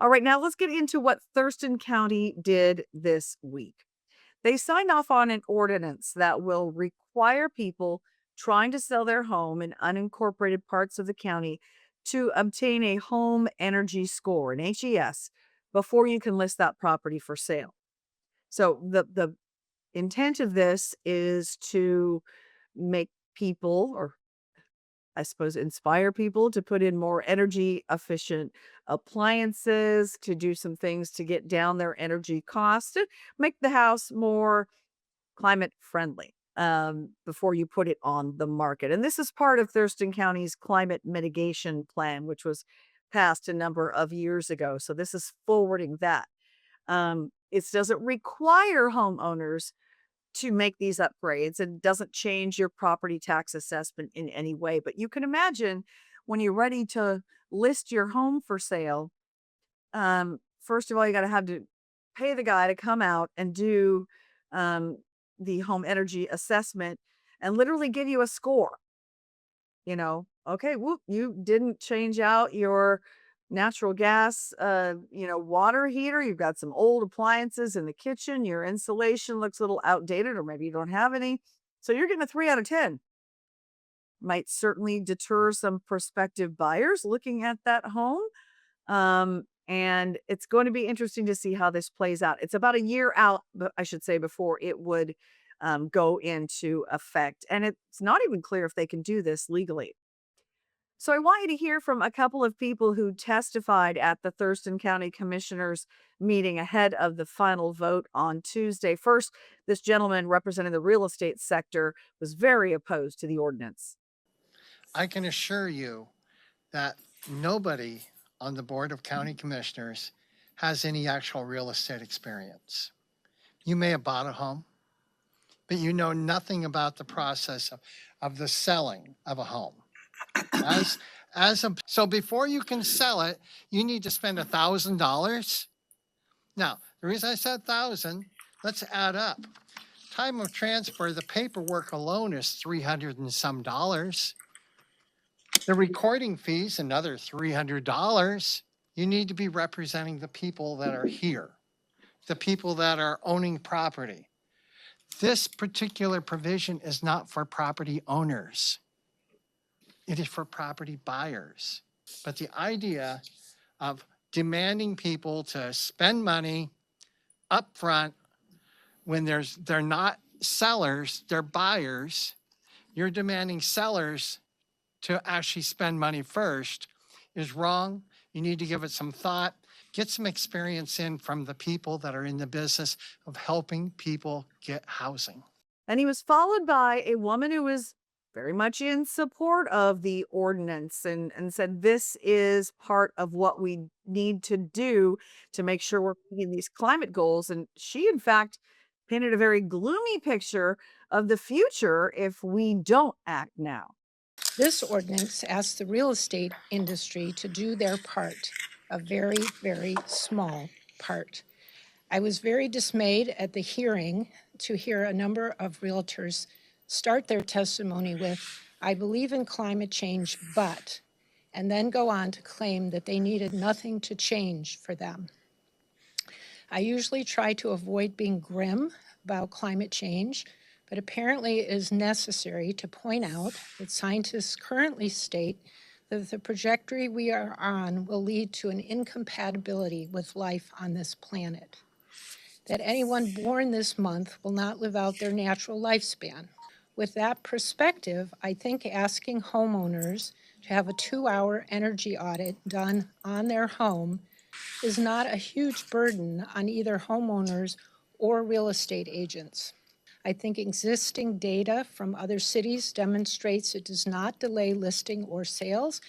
All right, now let's get into what Thurston County did this week. They signed off on an ordinance that will require people trying to sell their home in unincorporated parts of the county to obtain a home energy score, an HES, before you can list that property for sale. So the intent of this is to make people, or I suppose, inspire people to put in more energy efficient appliances, to do some things to get down their energy costs, to make the house more climate friendly before you put it on the market. And this is part of Thurston County's climate mitigation plan, which was passed a number of years ago. So this is forwarding that. It doesn't require homeowners to make these upgrades and doesn't change your property tax assessment in any way. But you can imagine when you're ready to list your home for sale, first of all, you got to have to pay the guy to come out and do um, the home energy assessment and literally give you a score. Okay, whoop, you didn't change out your natural gas, water heater. You've got some old appliances in the kitchen. Your insulation looks a little outdated, or maybe you don't have any. So you're getting a 3 out of 10. Might certainly deter some prospective buyers looking at that home. And it's going to be interesting to see how this plays out. It's about a year out, I should say, before it would go into effect. And it's not even clear if they can do this legally. So I want you to hear from a couple of people who testified at the Thurston County Commissioners meeting ahead of the final vote on Tuesday. First, this gentleman representing the real estate sector was very opposed to the ordinance. I can assure you that nobody on the Board of County Commissioners has any actual real estate experience. You may have bought a home, but you know nothing about the process of the selling of a home. So before you can sell it, you need to spend $1,000. Now, the reason I said 1,000, let's add up. Time of transfer, the paperwork alone is $300 and some dollars. The recording fees, another $300. You need to be representing the people that are here, the people that are owning property. This particular provision is not for property owners. It is for property buyers. But the idea of demanding people to spend money up front when they're not sellers, they're buyers, you're demanding sellers to actually spend money first is wrong. You need to give it some thought, get some experience in from the people that are in the business of helping people get housing. And he was followed by a woman who was very much in support of the ordinance and said this is part of what we need to do to make sure we're meeting these climate goals. And she, in fact, painted a very gloomy picture of the future if we don't act now. This ordinance asks the real estate industry to do their part, a very, very small part. I was very dismayed at the hearing to hear a number of realtors start their testimony with, "I believe in climate change, but," and then go on to claim that they needed nothing to change for them. I usually try to avoid being grim about climate change, but apparently it is necessary to point out that scientists currently state that the trajectory we are on will lead to an incompatibility with life on this planet. That anyone born this month will not live out their natural lifespan. With that perspective, I think asking homeowners to have a 2-hour energy audit done on their home is not a huge burden on either homeowners or real estate agents. I think existing data from other cities demonstrates it does not delay listing or sales.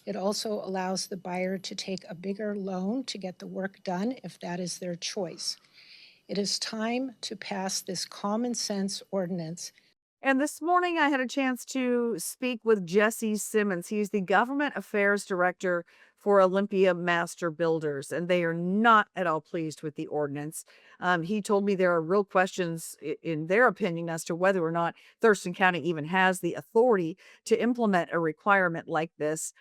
It also allows the buyer to take a bigger loan to get the work done if that is their choice. It is time to pass this common sense ordinance. And this morning, I had a chance to speak with Jesse Simmons. He's the Government Affairs Director for Olympia Master Builders, and they are not at all pleased with the ordinance. He told me there are real questions, in their opinion, as to whether or not Thurston County even has the authority to implement a requirement like this.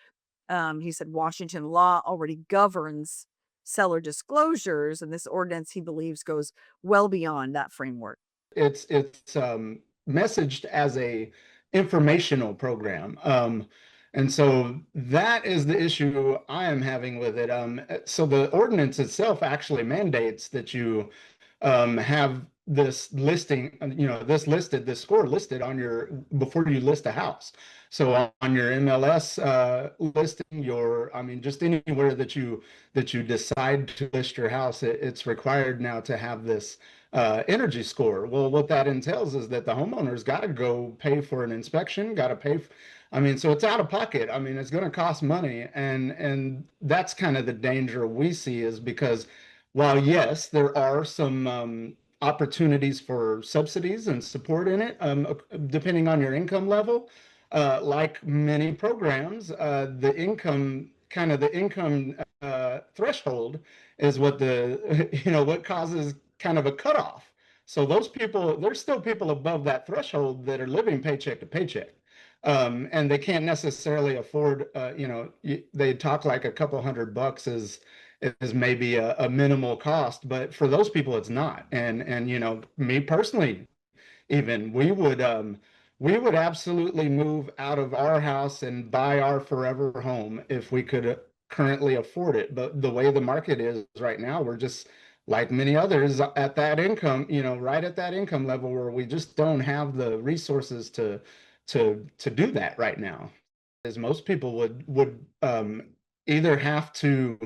He said Washington law already governs seller disclosures, and this ordinance, he believes, goes well beyond that framework. It's messaged as a informational program. And so that is the issue I am having with it. So the ordinance itself actually mandates that you have this listing, this score listed on your before you list a house. So on your MLS listing, just anywhere that you decide to list your house, it's required now to have this energy score. Well, what that entails is that the homeowner's got to go pay for an inspection, got to pay. So it's out of pocket. It's going to cost money, and that's kind of the danger we see is because while yes, there are some opportunities for subsidies and support in it, depending on your income level, like many programs, the income threshold is what what causes kind of a cutoff. So those people, there's still people above that threshold that are living paycheck to paycheck. And they can't necessarily afford, they talk like a couple $100 is maybe a minimal cost, but for those people, it's not. And me personally, even we would absolutely move out of our house and buy our forever home if we could currently afford it. But the way the market is right now, we're just like many others at that income, right at that income level where we just don't have the resources to do that right now. As most people would either have to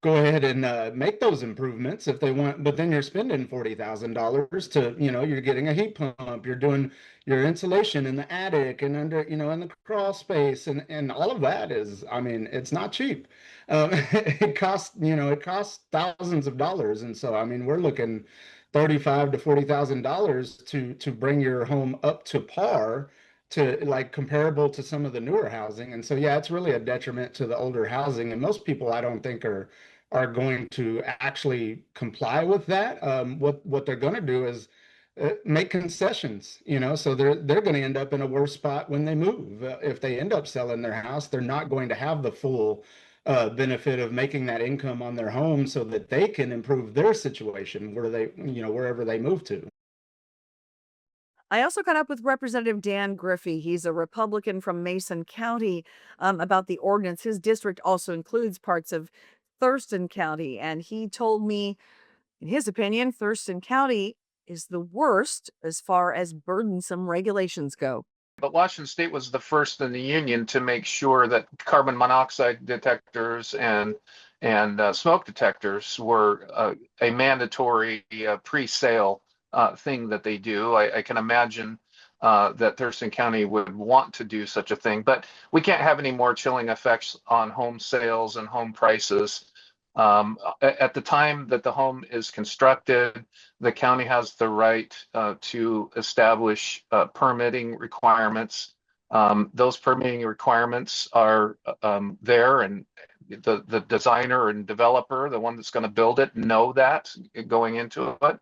go ahead and make those improvements if they want, but then you're spending $40,000 to, you're getting a heat pump, you're doing your insulation in the attic and under, in the crawl space, and all of that is, it's not cheap. It costs thousands of dollars, and so we're looking $35,000 to $40,000 to bring your home up to par, to like comparable to some of the newer housing. And so yeah, it's really a detriment to the older housing, and most people I don't think are going to actually comply with that. What they're going to do is make concessions, so they're going to end up in a worse spot when they move. If they end up selling their house, they're not going to have the full benefit of making that income on their home so that they can improve their situation wherever they move to. I also caught up with Representative Dan Griffey. He's a Republican from Mason County, about the ordinance. His district also includes parts of Thurston County. And he told me, in his opinion, Thurston County is the worst as far as burdensome regulations go. But Washington State was the first in the union to make sure that carbon monoxide detectors and smoke detectors were a mandatory pre-sale thing that they do. I can imagine that Thurston County would want to do such a thing, but we can't have any more chilling effects on home sales and home prices. At the time that the home is constructed, the county has the right to establish permitting requirements. Those permitting requirements are there, and the designer and developer, the one that's going to build it, know that going into it.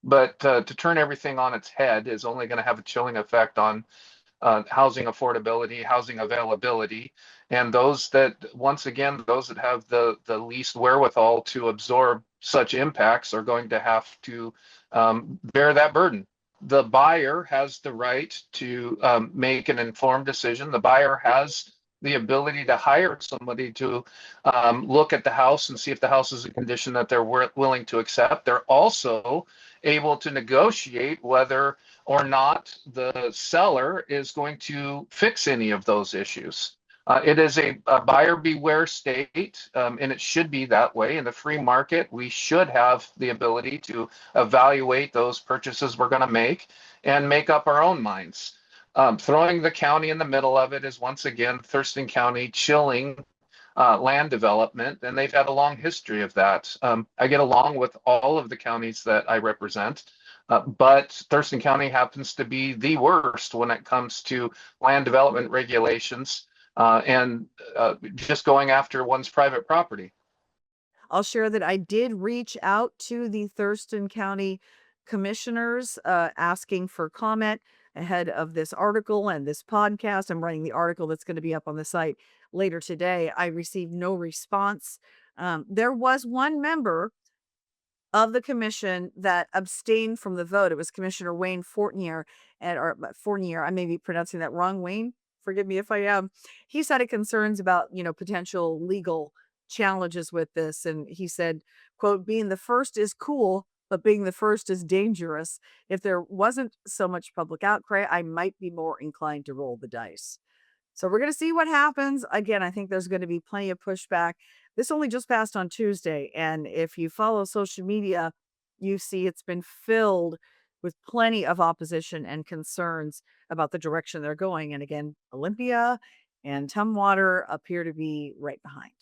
But to turn everything on its head is only going to have a chilling effect on housing affordability, housing availability, and those that have the least wherewithal to absorb such impacts are going to have to bear that burden. The buyer has the right to make an informed decision. The buyer has the ability to hire somebody to look at the house and see if the house is a condition that they're willing to accept. They're also able to negotiate whether or not the seller is going to fix any of those issues. It is a buyer beware state, and it should be that way. In the free market, we should have the ability to evaluate those purchases we're going to make and make up our own minds. Throwing the county in the middle of it is once again Thurston County chilling land development, and they've had a long history of that. I get along with all of the counties that I represent, but Thurston County happens to be the worst when it comes to land development regulations and just going after one's private property. I'll share that I did reach out to the Thurston County commissioners asking for comment ahead of this article and this podcast. I'm writing the article that's going to be up on the site later today. I received no response. There was one member of the commission that abstained from the vote. It was Commissioner Wayne Fournier, Fournier. I may be pronouncing that wrong. Wayne, forgive me if I am. He cited concerns about, potential legal challenges with this, and he said, "quote Being the first is cool, but being the first is dangerous. If there wasn't so much public outcry, I might be more inclined to roll the dice." So we're going to see what happens. Again, I think there's going to be plenty of pushback. This only just passed on Tuesday. And if you follow social media, you see it's been filled with plenty of opposition and concerns about the direction they're going. And again, Olympia and Tumwater appear to be right behind.